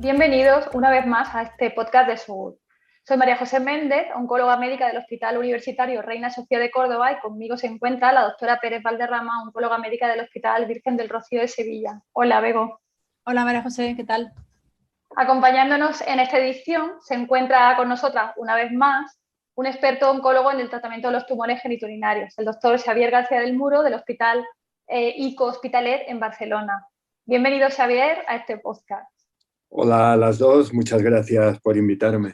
Bienvenidos una vez más a este podcast de Sur. Soy María José Méndez, oncóloga médica del Hospital Universitario Reina Sofía de Córdoba, y conmigo se encuentra la doctora Pérez Valderrama, oncóloga médica del Hospital Virgen del Rocío de Sevilla. Hola, Bego. Hola, María José, ¿qué tal? Acompañándonos en esta edición se encuentra con nosotras una vez más un experto oncólogo en el tratamiento de los tumores genitourinarios, el doctor Xavier García del Muro, del Hospital ICO Hospitalet en Barcelona. Bienvenido, Xavier, a este podcast. Hola a las dos, muchas gracias por invitarme.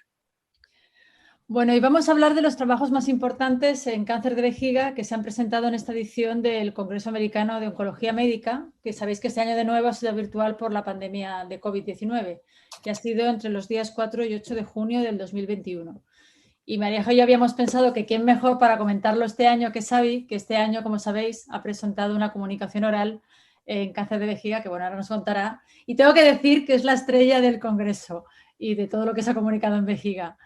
Bueno, y vamos a hablar de los trabajos más importantes en cáncer de vejiga que se han presentado en esta edición del Congreso Americano de Oncología Médica, que sabéis que este año de nuevo ha sido virtual por la pandemia de COVID-19, que ha sido entre los días 4 y 8 de junio del 2021. Y María y yo habíamos pensado que quién mejor para comentarlo este año que Xavi, que este año, como sabéis, ha presentado una comunicación oral en cáncer de vejiga, que bueno, ahora nos contará. Y tengo que decir que es la estrella del Congreso y de todo lo que se ha comunicado en vejiga.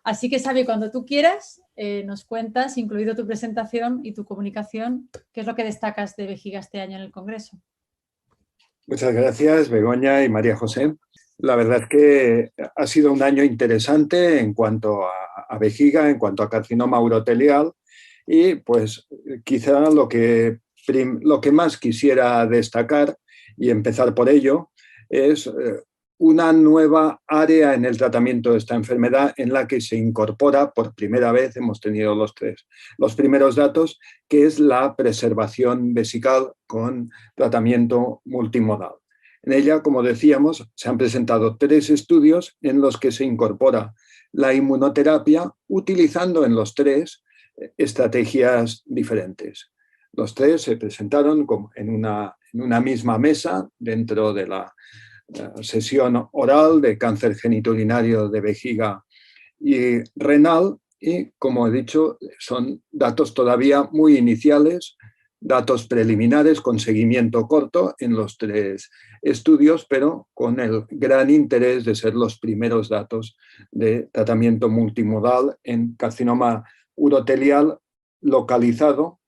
Así que, Xavi, cuando tú quieras, nos cuentas, incluido tu presentación y tu comunicación, qué es lo que destacas de vejiga este año en el Congreso. Muchas gracias, Begoña y María José. La verdad es que ha sido un año interesante en cuanto a vejiga, en cuanto a carcinoma urotelial, y pues quizá lo que más quisiera destacar y empezar por ello es una nueva área en el tratamiento de esta enfermedad en la que se incorpora por primera vez, hemos tenido los primeros datos, que es la preservación vesical con tratamiento multimodal. En ella, como decíamos, se han presentado 3 estudios en los que se incorpora la inmunoterapia utilizando en los 3 estrategias diferentes. Los 3 se presentaron en una misma mesa dentro de la sesión oral de cáncer genitourinario de vejiga y renal, y como he dicho, son datos todavía muy iniciales, datos preliminares con seguimiento corto en los 3 estudios, pero con el gran interés de ser los primeros datos de tratamiento multimodal en carcinoma urotelial localizado,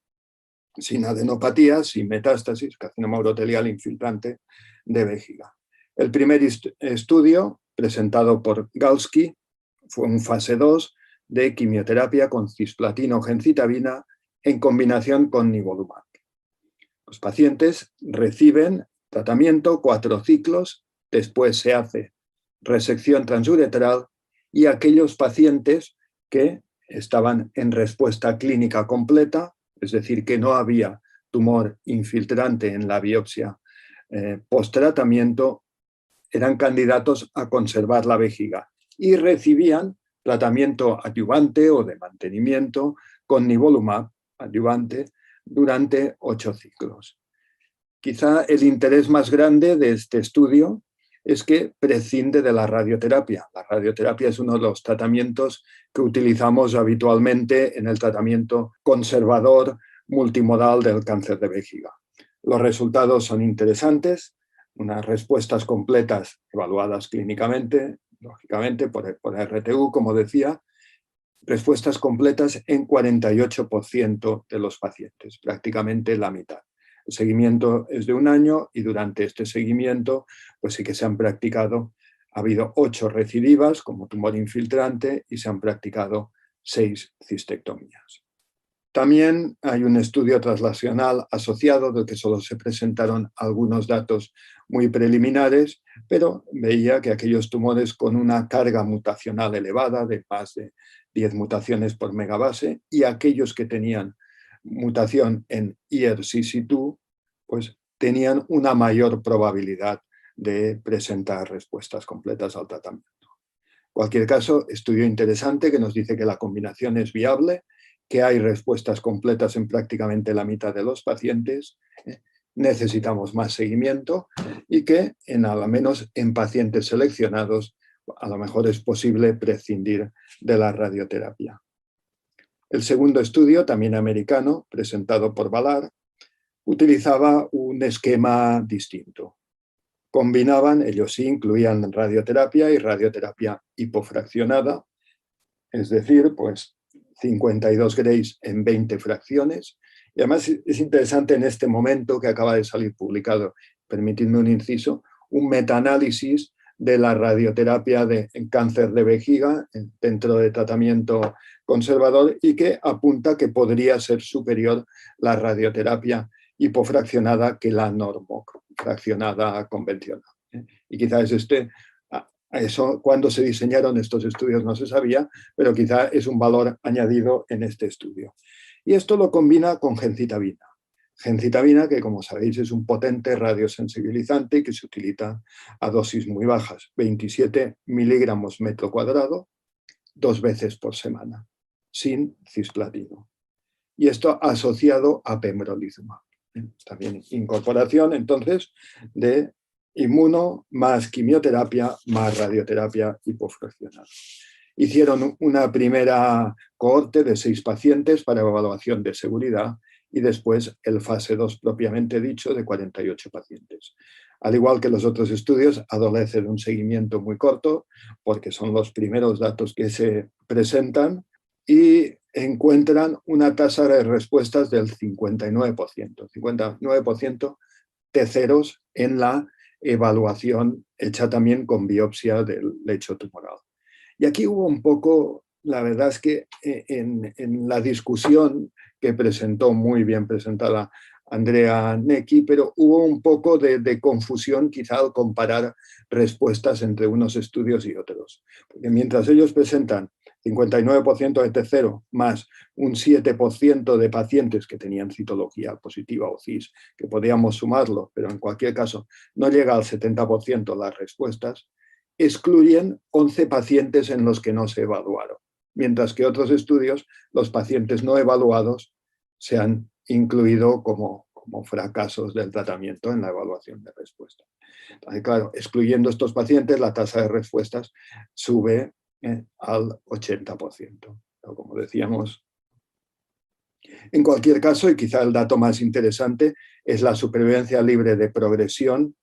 sin adenopatías, sin metástasis, carcinoma urotelial infiltrante de vejiga. El primer estudio, presentado por Galsky, fue un fase 2 de quimioterapia con cisplatino gencitabina en combinación con nivolumab. Los pacientes reciben tratamiento 4 ciclos, después se hace resección transuretral, y aquellos pacientes que estaban en respuesta clínica completa, es decir, que no había tumor infiltrante en la biopsia post-tratamiento, eran candidatos a conservar la vejiga y recibían tratamiento adyuvante o de mantenimiento con nivolumab adyuvante durante 8 ciclos. Quizá el interés más grande de este estudio es que prescinde de la radioterapia. La radioterapia es uno de los tratamientos que utilizamos habitualmente en el tratamiento conservador multimodal del cáncer de vejiga. Los resultados son interesantes, unas respuestas completas evaluadas clínicamente, lógicamente por RTU, como decía, respuestas completas en 48% de los pacientes, prácticamente la mitad. El seguimiento es de 1 año y durante este seguimiento pues sí que se han practicado, ha habido 8 recidivas como tumor infiltrante y se han practicado 6 cistectomías. También hay un estudio translacional asociado del que solo se presentaron algunos datos muy preliminares, pero veía que aquellos tumores con una carga mutacional elevada de más de 10 mutaciones por megabase y aquellos que tenían mutación en ERCC2, pues tenían una mayor probabilidad de presentar respuestas completas al tratamiento. En cualquier caso, estudio interesante que nos dice que la combinación es viable, que hay respuestas completas en prácticamente la mitad de los pacientes, necesitamos más seguimiento y que al menos en pacientes seleccionados a lo mejor es posible prescindir de la radioterapia. El segundo estudio, también americano, presentado por Valar, utilizaba un esquema distinto. Combinaban, ellos sí incluían radioterapia y radioterapia hipofraccionada, es decir, pues 52 Grays en 20 fracciones. Y además es interesante en este momento que acaba de salir publicado, permitidme un inciso, un metaanálisis de la radioterapia en cáncer de vejiga dentro de tratamiento conservador y que apunta que podría ser superior la radioterapia hipofraccionada que la normofraccionada convencional. Y quizás eso cuando se diseñaron estos estudios no se sabía, pero quizá es un valor añadido en este estudio. Y esto lo combina con gencitabina. Gencitabina, que como sabéis es un potente radiosensibilizante que se utiliza a dosis muy bajas, 27 miligramos metro cuadrado, 2 veces por semana, sin cisplatino. Y esto asociado a pembrolizumab. También incorporación, entonces, de inmuno más quimioterapia más radioterapia hipofraccionada. Hicieron una primera cohorte de 6 pacientes para evaluación de seguridad y después el fase 2 propiamente dicho de 48 pacientes. Al igual que los otros estudios, adolece de un seguimiento muy corto porque son los primeros datos que se presentan y encuentran una tasa de respuestas del 59%, 59% de ceros en la evaluación hecha también con biopsia del lecho tumoral. Y aquí hubo un poco, la verdad es que en la discusión que presentó, muy bien presentada Andrea Necchi, pero hubo un poco de confusión quizá al comparar respuestas entre unos estudios y otros. Porque mientras ellos presentan 59% de T0 más un 7% de pacientes que tenían citología positiva o CIS, que podíamos sumarlo, pero en cualquier caso no llega al 70% las respuestas, excluyen 11 pacientes en los que no se evaluaron, mientras que otros estudios, los pacientes no evaluados se han incluido como fracasos del tratamiento en la evaluación de respuesta. Entonces, claro, excluyendo estos pacientes, la tasa de respuestas sube al 80%. Pero como decíamos, en cualquier caso, y quizá el dato más interesante, es la supervivencia libre de progresión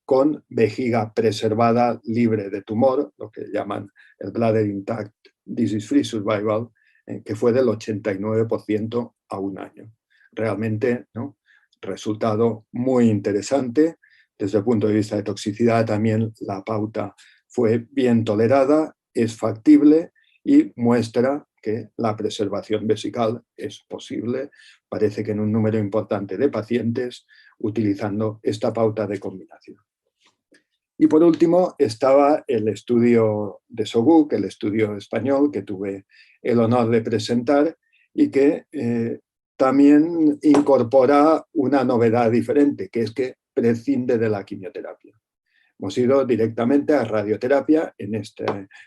con vejiga preservada libre de tumor, lo que llaman el Bladder Intact Disease-Free Survival, que fue del 89% a un año. Realmente, ¿no?, resultado muy interesante. Desde el punto de vista de toxicidad también la pauta fue bien tolerada, es factible y muestra que la preservación vesical es posible, parece que en un número importante de pacientes, utilizando esta pauta de combinación. Y por último estaba el estudio de SOGUC, el estudio español que tuve el honor de presentar y que también incorpora una novedad diferente, que es que prescinde de la quimioterapia. Hemos ido directamente a radioterapia, en este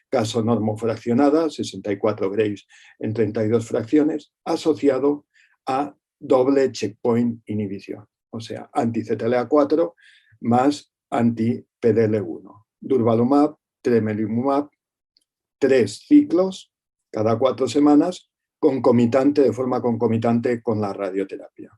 caso normofraccionada, 64 grays en 32 fracciones, asociado a doble checkpoint inhibición, o sea, anti-CTLA4 más anti-PDL1. Durvalumab, tremelimumab, 3 ciclos cada 4 semanas, de forma concomitante con la radioterapia.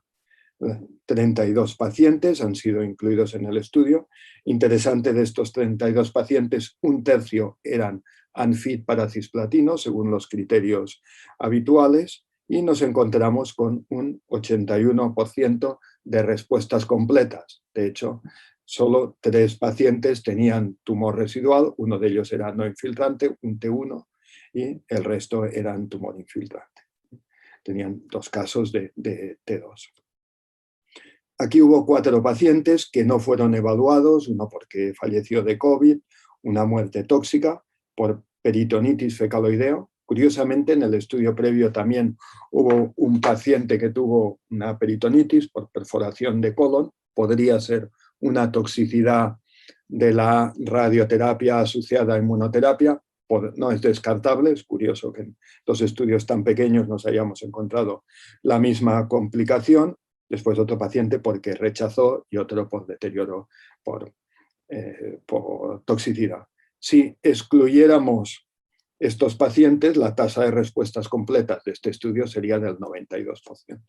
32 pacientes han sido incluidos en el estudio. Interesante, de estos 32 pacientes, un tercio eran unfit para cisplatino, según los criterios habituales, y nos encontramos con un 81% de respuestas completas. De hecho, solo 3 pacientes tenían tumor residual, uno de ellos era no infiltrante, un T1, y el resto eran tumor infiltrante. Tenían 2 casos de T2. Aquí hubo 4 pacientes que no fueron evaluados, uno porque falleció de COVID, una muerte tóxica por peritonitis fecaloideo. Curiosamente, en el estudio previo también hubo un paciente que tuvo una peritonitis por perforación de colon. Podría ser una toxicidad de la radioterapia asociada a inmunoterapia. No es descartable, es curioso que en 2 estudios tan pequeños nos hayamos encontrado la misma complicación. Después otro paciente porque rechazó y otro por deterioro por toxicidad. Si excluyéramos estos pacientes, la tasa de respuestas completas de este estudio sería del 92%.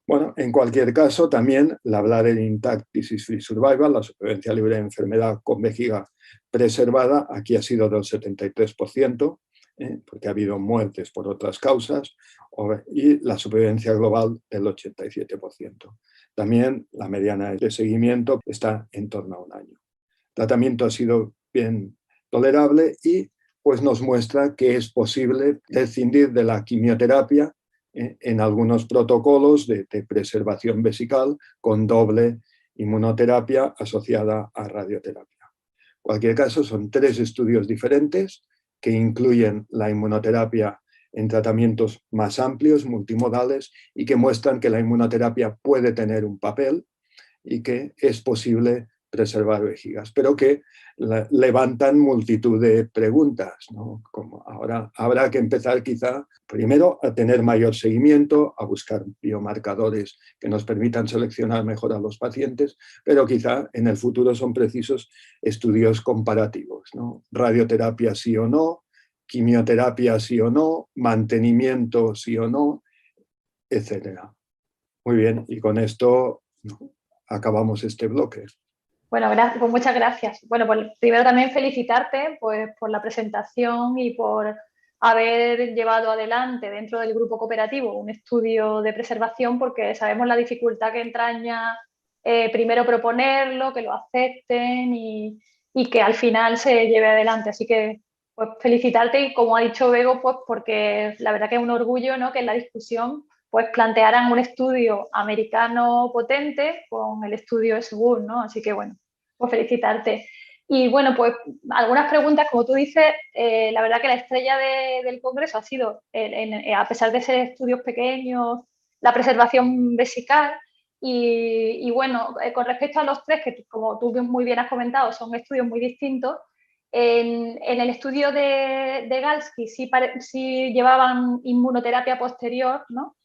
Bueno, en cualquier caso, también la Bladder Intact Disease-Free Survival, la supervivencia libre de enfermedad con vejiga preservada, aquí ha sido del 73%, porque ha habido muertes por otras causas, y la supervivencia global del 87%. También la mediana de seguimiento está en torno a un año. tratamiento ha sido bien tolerable y pues nos muestra que es posible prescindir de la quimioterapia en algunos protocolos de preservación vesical con doble inmunoterapia asociada a radioterapia. En cualquier caso, son 3 estudios diferentes que incluyen la inmunoterapia en tratamientos más amplios, multimodales, y que muestran que la inmunoterapia puede tener un papel y que es posible preservar vejigas, pero que levantan multitud de preguntas, ¿no? Como ahora habrá que empezar quizá primero a tener mayor seguimiento, a buscar biomarcadores que nos permitan seleccionar mejor a los pacientes, pero quizá en el futuro son precisos estudios comparativos, ¿no? Radioterapia sí o no, quimioterapia sí o no, mantenimiento sí o no, etcétera. Muy bien, y con esto acabamos este bloque. Bueno, pues muchas gracias. Bueno, pues primero también felicitarte pues, por la presentación y por haber llevado adelante dentro del grupo cooperativo un estudio de preservación, porque sabemos la dificultad que entraña primero proponerlo, que lo acepten y que al final se lleve adelante. Así que pues felicitarte y, como ha dicho Bego, pues porque la verdad que es un orgullo, ¿no?, que en la discusión pues plantearan un estudio americano potente con el estudio de Segur, ¿no? Así que bueno, pues felicitarte. Y bueno, pues algunas preguntas, como tú dices, la verdad que la estrella del Congreso ha sido, a pesar de ser estudios pequeños, la preservación vesical. Y bueno, con respecto a los 3, que como tú muy bien has comentado, son estudios muy distintos, en el estudio de Galsky sí llevaban inmunoterapia posterior, ¿no?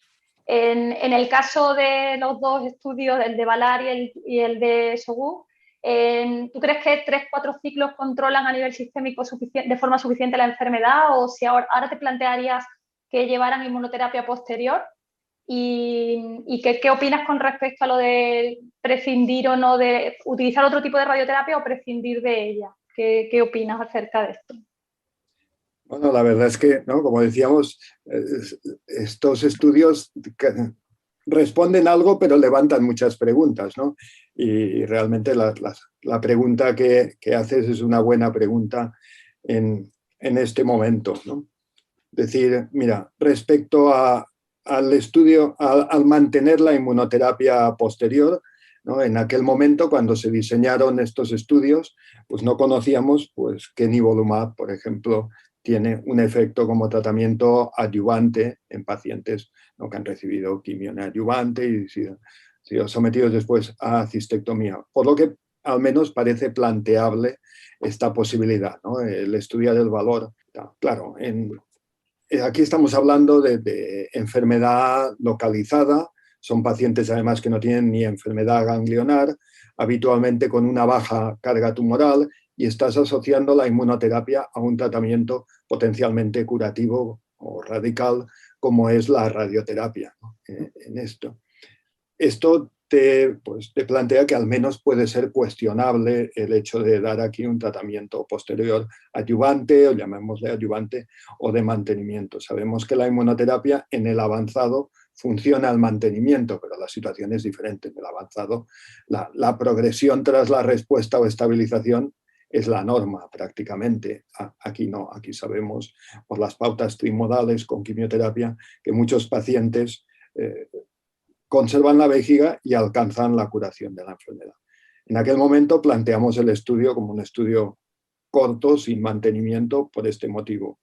En el caso de los 2 estudios, el de Valar y el de Sogú, ¿tú crees que 3-4 ciclos controlan a nivel sistémico de forma suficiente la enfermedad, o si ahora te plantearías que llevaran inmunoterapia posterior? ¿Y qué opinas con respecto a lo de prescindir o no de utilizar otro tipo de radioterapia o prescindir de ella? ¿Qué opinas acerca de esto? Bueno, la verdad es que, ¿no?, como decíamos, estos estudios responden algo, pero levantan muchas preguntas, ¿no? Y realmente la pregunta que haces es una buena pregunta en este momento, ¿no? Decir, mira, respecto al estudio, al mantener la inmunoterapia posterior, ¿no? En aquel momento, cuando se diseñaron estos estudios, pues no conocíamos pues, que nivolumab, por ejemplo, tiene un efecto como tratamiento adyuvante en pacientes, ¿no?, que han recibido quimio neoadyuvante y sido sometidos después a cistectomía. Por lo que al menos parece planteable esta posibilidad, ¿no? El estudiar el valor. Claro, aquí estamos hablando de enfermedad localizada. Son pacientes además que no tienen ni enfermedad ganglionar, habitualmente con una baja carga tumoral, y estás asociando la inmunoterapia a un tratamiento potencialmente curativo o radical como es la radioterapia, ¿no?, en esto. Esto te plantea que al menos puede ser cuestionable el hecho de dar aquí un tratamiento posterior adyuvante, o llamémosle adyuvante, o de mantenimiento. Sabemos que la inmunoterapia en el avanzado funciona al mantenimiento, pero la situación es diferente. En el avanzado, la progresión tras la respuesta o estabilización es la norma prácticamente. Aquí no, aquí sabemos por las pautas trimodales con quimioterapia que muchos pacientes conservan la vejiga y alcanzan la curación de la enfermedad. En aquel momento planteamos el estudio como un estudio corto, sin mantenimiento, por este motivo.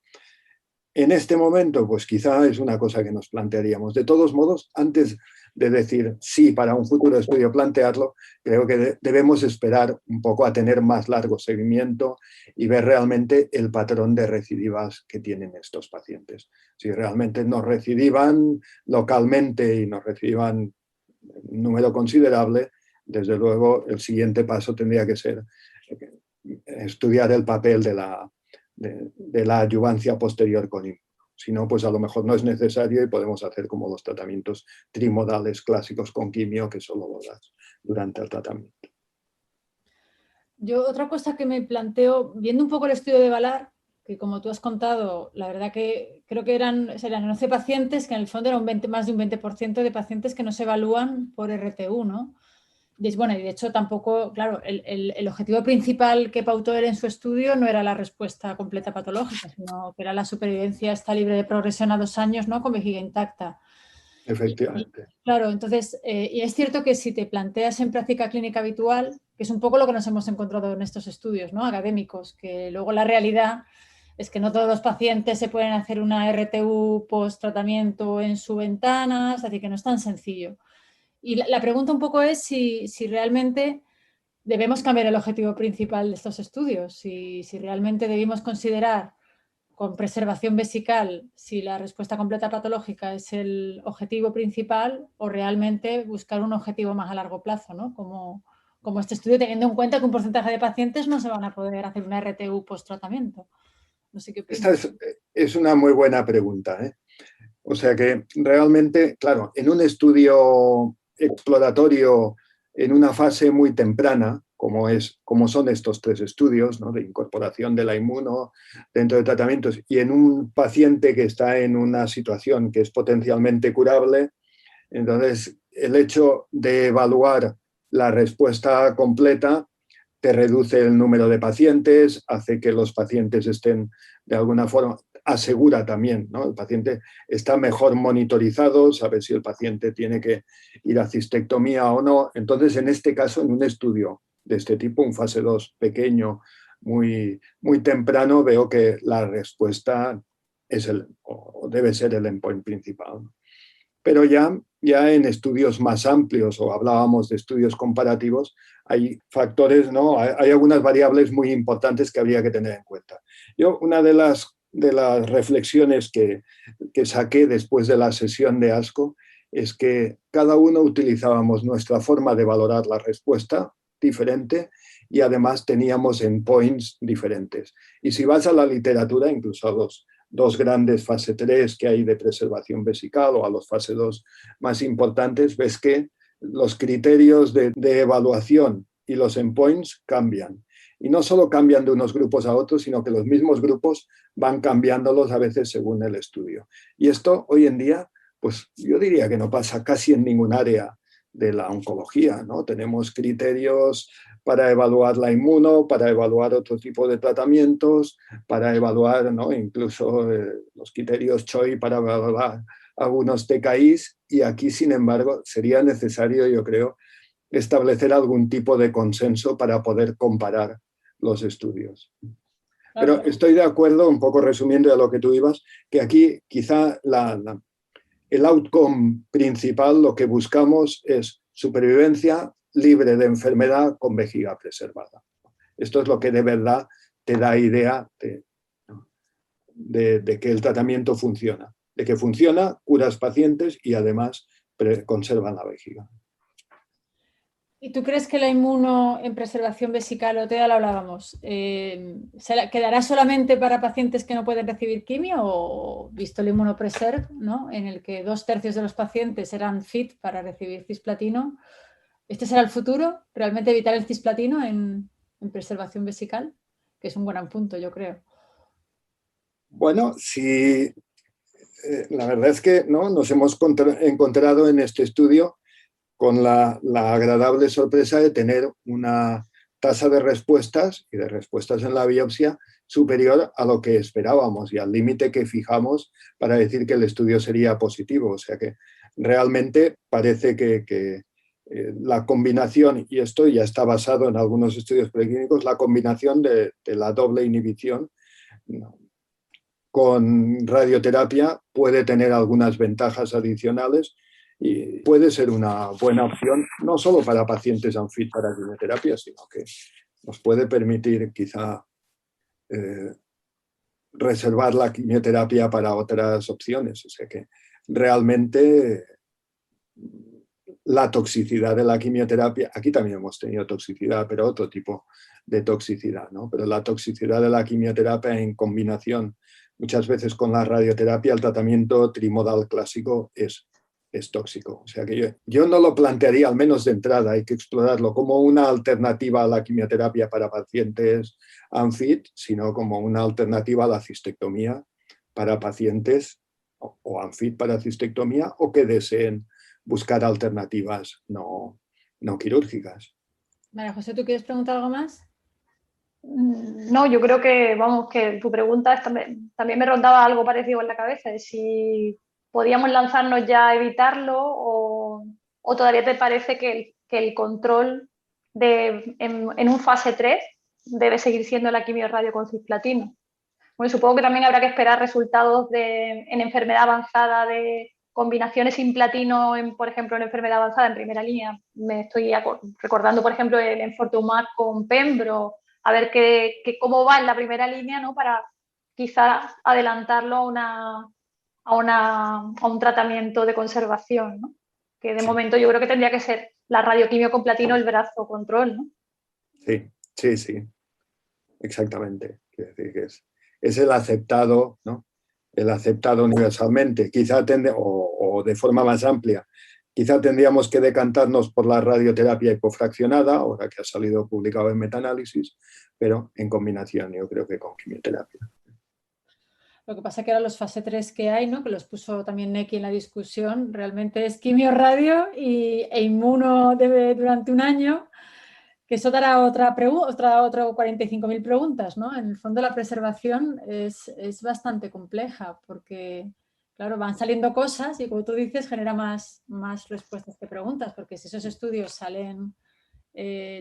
En este momento, pues quizá es una cosa que nos plantearíamos. De todos modos, antes de decir sí para un futuro estudio plantearlo, creo que debemos esperar un poco a tener más largo seguimiento y ver realmente el patrón de recidivas que tienen estos pacientes. Si realmente nos recidivan localmente y nos recidivan un número considerable, desde luego el siguiente paso tendría que ser estudiar el papel de la adyuvancia posterior con inmuno. Si no, pues a lo mejor no es necesario y podemos hacer como los tratamientos trimodales clásicos con quimio, que solo lo das durante el tratamiento. Yo otra cosa que me planteo, viendo un poco el estudio de Valar, que como tú has contado, la verdad que creo que serían 11 pacientes, que en el fondo era más de un 20% de pacientes que no se evalúan por RTU, ¿no? Bueno, y de hecho tampoco, claro, el objetivo principal que pautó él en su estudio no era la respuesta completa patológica, sino que era la supervivencia está libre de progresión a 2 años, ¿no? Con vejiga intacta. Efectivamente. Claro, entonces, y es cierto que si te planteas en práctica clínica habitual, que es un poco lo que nos hemos encontrado en estos estudios, ¿no? Académicos, que luego la realidad es que no todos los pacientes se pueden hacer una RTU post-tratamiento en su ventana, es decir, que no es tan sencillo. Y la pregunta un poco es si realmente debemos cambiar el objetivo principal de estos estudios, si realmente debemos considerar con preservación vesical si la respuesta completa patológica es el objetivo principal o realmente buscar un objetivo más a largo plazo, ¿no? Como este estudio, teniendo en cuenta que un porcentaje de pacientes no se van a poder hacer una RTU post-tratamiento. No sé qué Esta opinas. es una muy buena pregunta, ¿eh? O sea que realmente, claro, en un estudio exploratorio en una fase muy temprana, como son estos 3 estudios, ¿no? De incorporación de la inmuno dentro de tratamientos y en un paciente que está en una situación que es potencialmente curable, entonces el hecho de evaluar la respuesta completa te reduce el número de pacientes, hace que los pacientes estén de alguna forma, asegura también, ¿no? El paciente está mejor monitorizado, sabe si el paciente tiene que ir a cistectomía o no. Entonces, en este caso, en un estudio de este tipo, un fase 2 pequeño, muy, muy temprano, veo que la respuesta es o debe ser el endpoint principal. Pero ya en estudios más amplios, o hablábamos de estudios comparativos, hay factores, ¿no? Hay algunas variables muy importantes que habría que tener en cuenta. Yo, una de las reflexiones que saqué después de la sesión de ASCO es que cada uno utilizábamos nuestra forma de valorar la respuesta diferente y además teníamos endpoints diferentes. Y si vas a la literatura, incluso a los 2 grandes fase 3 que hay de preservación vesical o a los fase 2 más importantes, ves que los criterios de evaluación y los endpoints cambian. Y no solo cambian de unos grupos a otros, sino que los mismos grupos van cambiándolos a veces según el estudio. Y esto hoy en día, pues yo diría que no pasa casi en ningún área de la oncología, ¿no? Tenemos criterios para evaluar la inmuno, para evaluar otro tipo de tratamientos, para evaluar, ¿no? Incluso los criterios CHOI para evaluar algunos TKIs, y aquí, sin embargo, sería necesario, yo creo, establecer algún tipo de consenso para poder comparar los estudios. Pero estoy de acuerdo, un poco resumiendo a lo que tú ibas, que aquí quizá el outcome principal, lo que buscamos es supervivencia libre de enfermedad con vejiga preservada. Esto es lo que de verdad te da idea de que el tratamiento funciona. De que funciona, curas pacientes y además conservan la vejiga. ¿Y tú crees que la inmuno en preservación vesical, o ya lo hablábamos, quedará solamente para pacientes que no pueden recibir quimio o visto el inmunopreserve, ¿no? En el que 2/3 de los pacientes eran fit para recibir cisplatino? ¿Este será el futuro? ¿Realmente evitar el cisplatino en preservación vesical? Que es un buen punto, yo creo. Bueno, sí, la verdad es que ¿no? Nos hemos encontrado en este estudio con la agradable sorpresa de tener una tasa de respuestas y de respuestas en la biopsia superior a lo que esperábamos y al límite que fijamos para decir que el estudio sería positivo. O sea que realmente parece que la combinación, y esto ya está basado en algunos estudios preclínicos, la combinación de la doble inhibición con radioterapia puede tener algunas ventajas adicionales y puede ser una buena opción, no solo para pacientes unfit para quimioterapia, sino que nos puede permitir quizá reservar la quimioterapia para otras opciones. O sea que realmente la toxicidad de la quimioterapia, aquí también hemos tenido toxicidad, pero otro tipo de toxicidad, ¿no? Pero la toxicidad de la quimioterapia en combinación muchas veces con la radioterapia, el tratamiento trimodal clásico es tóxico. O sea que yo no lo plantearía, al menos de entrada, hay que explorarlo como una alternativa a la quimioterapia para pacientes unfit, sino como una alternativa a la cistectomía para pacientes o unfit para cistectomía o que deseen buscar alternativas no no quirúrgicas. María José, ¿tú quieres preguntar algo más? No, yo creo que, vamos, que tu pregunta también me rondaba algo parecido en la cabeza, de si podíamos lanzarnos ya a evitarlo o todavía te parece que el control en un fase 3 debe seguir siendo la quimio-radio con cisplatino. Bueno, supongo que también habrá que esperar resultados en enfermedad avanzada de combinaciones sin platino, por ejemplo, en enfermedad avanzada en primera línea. Me estoy recordando, por ejemplo, el enfortumab con pembro, a ver cómo va en la primera línea, ¿no? Para quizás adelantarlo a un tratamiento de conservación, ¿no? Que de momento yo creo que tendría que ser la radioquimio con platino el brazo control, ¿no? Sí, exactamente. Quiero decir que es el aceptado, ¿no? El aceptado universalmente, quizá o de forma más amplia. Quizá tendríamos que decantarnos por la radioterapia hipofraccionada, ahora que ha salido publicado en metaanálisis, pero en combinación, yo creo que con quimioterapia. Lo que pasa es que ahora los fase 3 que hay, ¿no? Que los puso también Neki en la discusión, realmente es quimio radio e inmuno durante un año, que eso dará otro 45.000 preguntas, ¿no? En el fondo la preservación es bastante compleja porque, claro, van saliendo cosas y como tú dices genera más respuestas que preguntas, porque si esos estudios salen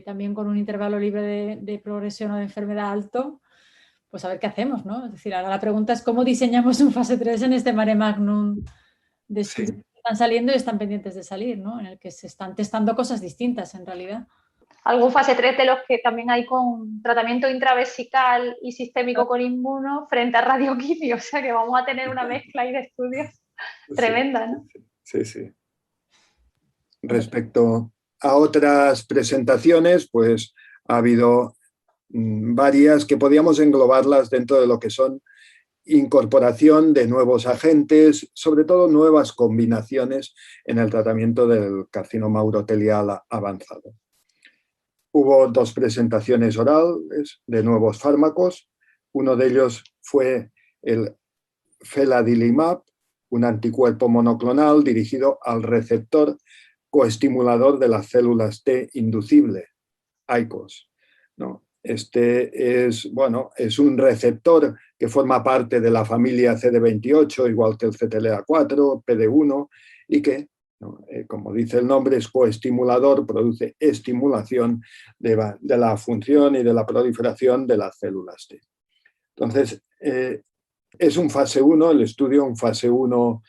también con un intervalo libre de progresión o de enfermedad alto, pues a ver qué hacemos, ¿no? Es decir, ahora la pregunta es cómo diseñamos un fase 3 en este mare magnum de estudios que están saliendo y están pendientes de salir, ¿no? En el que se están testando cosas distintas en realidad. Algún fase 3 de los que también hay con tratamiento intravesical y sistémico con inmuno frente a radioquimio, o sea que vamos a tener una mezcla ahí de estudios tremenda, ¿no? Sí. Respecto a otras presentaciones, pues ha habido varias que podíamos englobarlas dentro de lo que son incorporación de nuevos agentes, sobre todo nuevas combinaciones en el tratamiento del carcinoma urotelial avanzado. Hubo 2 presentaciones orales de nuevos fármacos. Uno de ellos fue el feladilimab, un anticuerpo monoclonal dirigido al receptor coestimulador de las células T inducible, ICOS, ¿no? Este es un receptor que forma parte de la familia CD28, igual que el CTLA4, PD1, y que, ¿no? Como dice el nombre, es coestimulador, produce estimulación de la función y de la proliferación de las células T. Entonces, es un fase 1, el estudio, un fase 1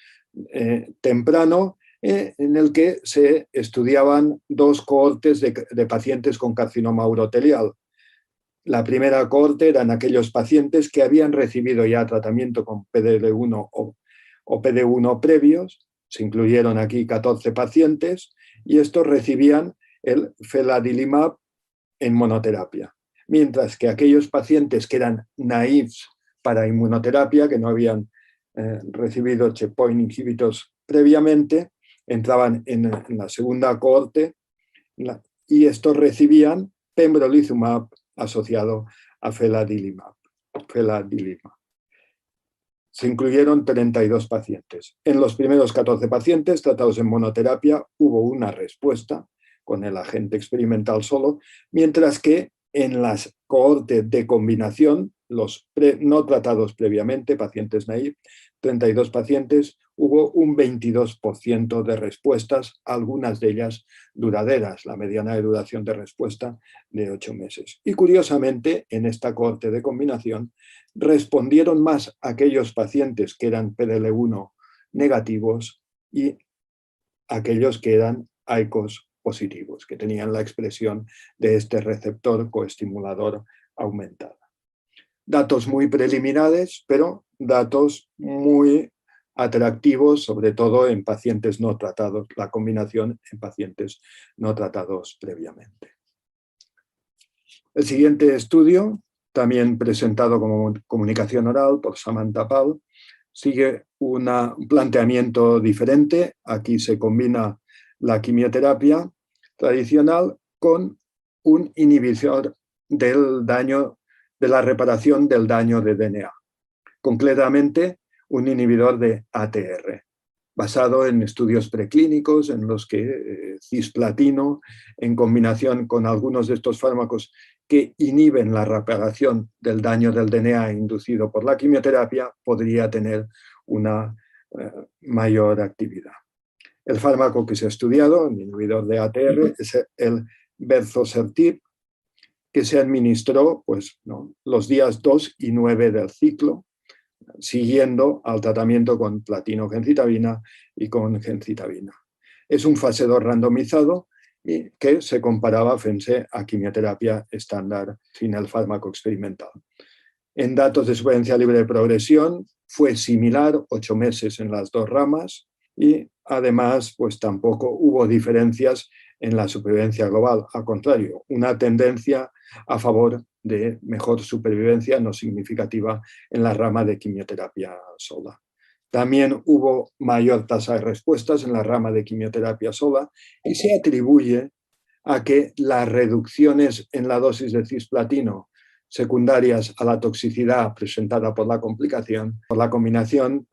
temprano, en el que se estudiaban 2 cohortes de pacientes con carcinoma urotelial. La primera cohorte eran aquellos pacientes que habían recibido ya tratamiento con PDL1 o PD1 previos, se incluyeron aquí 14 pacientes, y estos recibían el feladilimab en monoterapia. Mientras que aquellos pacientes que eran naïves para inmunoterapia, que no habían recibido checkpoint inhibitors previamente, entraban en la segunda cohorte y estos recibían pembrolizumab asociado a feladilimab. Se incluyeron 32 pacientes. En los primeros 14 pacientes tratados en monoterapia hubo una respuesta con el agente experimental solo, mientras que en las cohortes de combinación, los no tratados previamente, pacientes naïve, 32 pacientes, hubo un 22% de respuestas, algunas de ellas duraderas, la mediana de duración de respuesta de 8 meses. Y curiosamente, en esta cohorte de combinación, respondieron más aquellos pacientes que eran PDL1 negativos y aquellos que eran ICOS positivos, que tenían la expresión de este receptor coestimulador aumentada. Datos muy preliminares, pero datos muy atractivos, sobre todo en pacientes no tratados, la combinación en pacientes no tratados previamente. El siguiente estudio, también presentado como comunicación oral por Samantha Pal, sigue un planteamiento diferente. Aquí se combina la quimioterapia tradicional con un inhibidor del daño, de la reparación del daño de DNA, concretamente un inhibidor de ATR. basado en estudios preclínicos en los que cisplatino, en combinación con algunos de estos fármacos que inhiben la reparación del daño del DNA inducido por la quimioterapia, podría tener una mayor actividad. El fármaco que se ha estudiado, el inhibidor de ATR, es el berzosertib, que se administró pues, ¿no?, los días 2 y 9 del ciclo, siguiendo al tratamiento con platino-gencitabina y con gencitabina. Es un fase 2 randomizado y que se comparaba, fíjense, a quimioterapia estándar sin el fármaco experimental. En datos de supervivencia libre de progresión fue similar, 8 meses en las dos ramas, y además pues tampoco hubo diferencias en la supervivencia global. Al contrario, una tendencia a favor de mejor supervivencia no significativa en la rama de quimioterapia sola. También hubo mayor tasa de respuestas en la rama de quimioterapia sola y se atribuye a que las reducciones en la dosis de cisplatino secundarias a la toxicidad presentada por la combinación,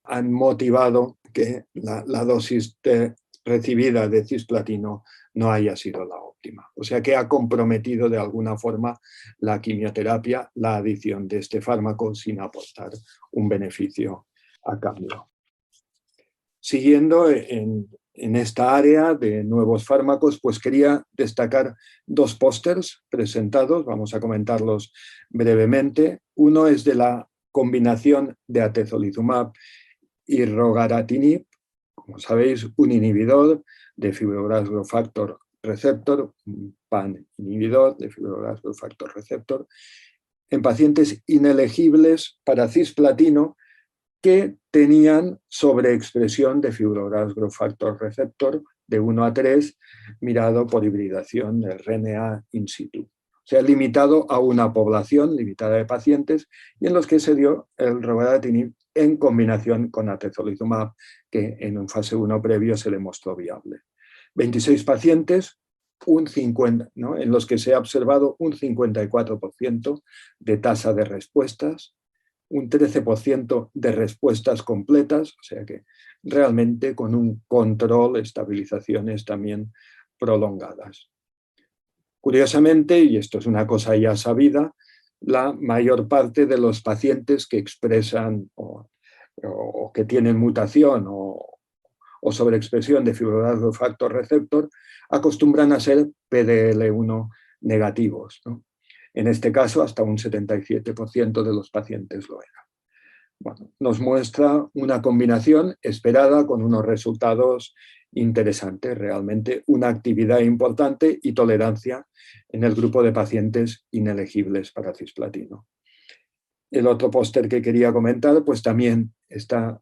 han motivado que la dosis recibida de cisplatino no haya sido la óptima. O sea que ha comprometido de alguna forma la quimioterapia, la adición de este fármaco sin aportar un beneficio a cambio. Siguiendo en esta área de nuevos fármacos, pues quería destacar dos pósters presentados, vamos a comentarlos brevemente. Uno es de la combinación de atezolizumab y rogaratinib, como sabéis, un inhibidor de fibroblast growth factor receptor, un PAN inhibidor de fibroblast growth factor receptor, en pacientes inelegibles para cisplatino que tenían sobreexpresión de fibroblast growth factor receptor de 1 a 3, mirado por hibridación del RNA in situ. O sea, limitado a una población limitada de pacientes y en los que se dio el rogaratinib en combinación con atezolizumab, que en un fase 1 previo se le mostró viable. 26 pacientes, un 50, ¿no?, en los que se ha observado un 54% de tasa de respuestas, un 13% de respuestas completas, o sea que realmente con un control, estabilizaciones también prolongadas. Curiosamente, y esto es una cosa ya sabida, la mayor parte de los pacientes que expresan o que tienen mutación o sobreexpresión de fibroblast growth factor receptor acostumbran a ser PDL1 negativos, ¿no? En este caso, hasta un 77% de los pacientes lo era. Bueno, nos muestra una combinación esperada con unos resultados interesantes, realmente una actividad importante y tolerancia en el grupo de pacientes inelegibles para cisplatino. El otro póster que quería comentar pues también está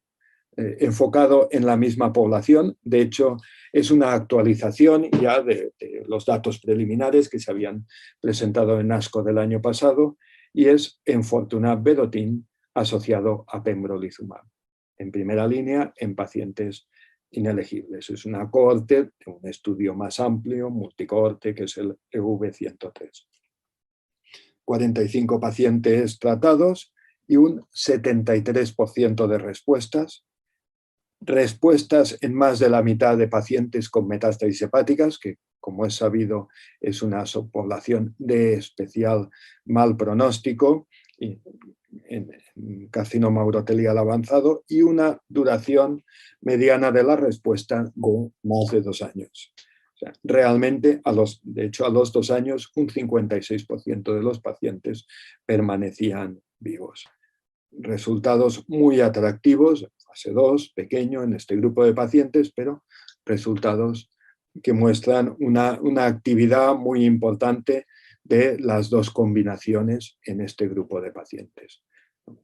enfocado en la misma población. De hecho, es una actualización ya de los datos preliminares que se habían presentado en ASCO del año pasado y es enfortumab vedotin asociado a pembrolizumab, en primera línea en pacientes inelegibles. Es una cohorte de un estudio más amplio, multicohorte, que es el EV103. 45 pacientes tratados y un 73% de respuestas en más de la mitad de pacientes con metástasis hepáticas, que como es sabido es una subpoblación de especial mal pronóstico, y en carcinoma urotelial avanzado, y una duración mediana de la respuesta de más de 2 años. O sea, realmente, de hecho, a los 2 años, un 56% de los pacientes permanecían vivos. Resultados muy atractivos, fase 2, pequeño en este grupo de pacientes, pero resultados que muestran una actividad muy importante de las dos combinaciones en este grupo de pacientes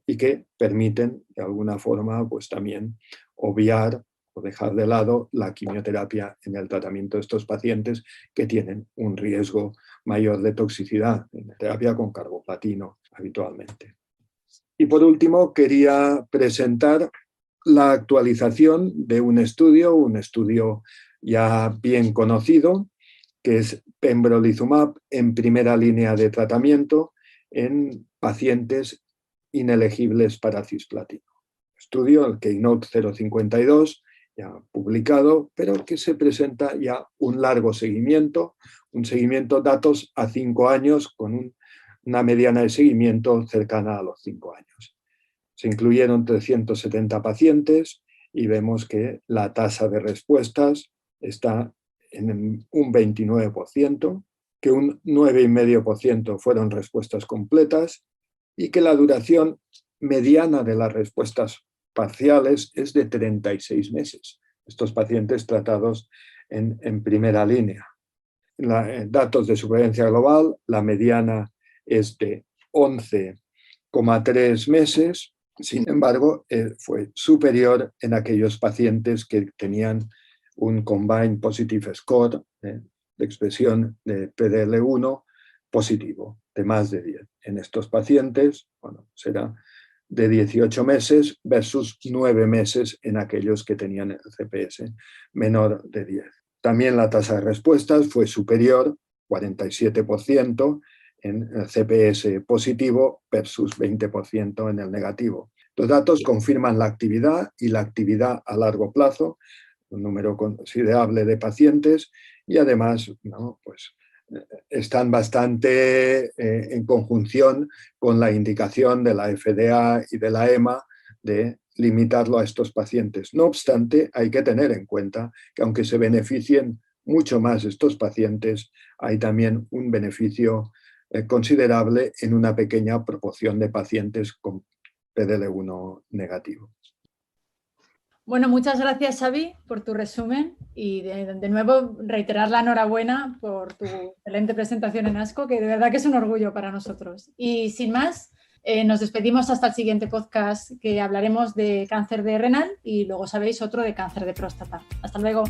y que permiten, de alguna forma, pues también obviar o dejar de lado la quimioterapia en el tratamiento de estos pacientes que tienen un riesgo mayor de toxicidad en la terapia con carboplatino habitualmente. Y por último, quería presentar la actualización de un estudio ya bien conocido, que es pembrolizumab en primera línea de tratamiento en pacientes inelegibles para cisplatino. Estudio, el Keynote 052, ya publicado, pero que se presenta ya un largo seguimiento, datos a 5 años con una mediana de seguimiento cercana a los 5 años. Se incluyeron 370 pacientes y vemos que la tasa de respuestas está en un 29%, que un 9,5% fueron respuestas completas y que la duración mediana de las respuestas parciales es de 36 meses. Estos pacientes tratados en primera línea. Datos de supervivencia global, la mediana es de 11,3 meses. Sin embargo, fue superior en aquellos pacientes que tenían un Combined Positive Score de expresión de PDL1 positivo, de más de 10. En estos pacientes, bueno, será de 18 meses versus 9 meses en aquellos que tenían el CPS menor de 10. También la tasa de respuestas fue superior, 47%, en el CPS positivo versus 20% en el negativo. Los datos confirman la actividad y la actividad a largo plazo, un número considerable de pacientes y además, ¿no?, pues, están bastante en conjunción con la indicación de la FDA y de la EMA de limitarlo a estos pacientes. No obstante, hay que tener en cuenta que aunque se beneficien mucho más estos pacientes, hay también un beneficio considerable en una pequeña proporción de pacientes con PDL1 negativo. Bueno, muchas gracias, Xavi, por tu resumen y de nuevo reiterar la enhorabuena por tu excelente presentación en ASCO, que de verdad que es un orgullo para nosotros. Y sin más, nos despedimos hasta el siguiente podcast, que hablaremos de cáncer de renal y luego sabéis otro de cáncer de próstata. Hasta luego.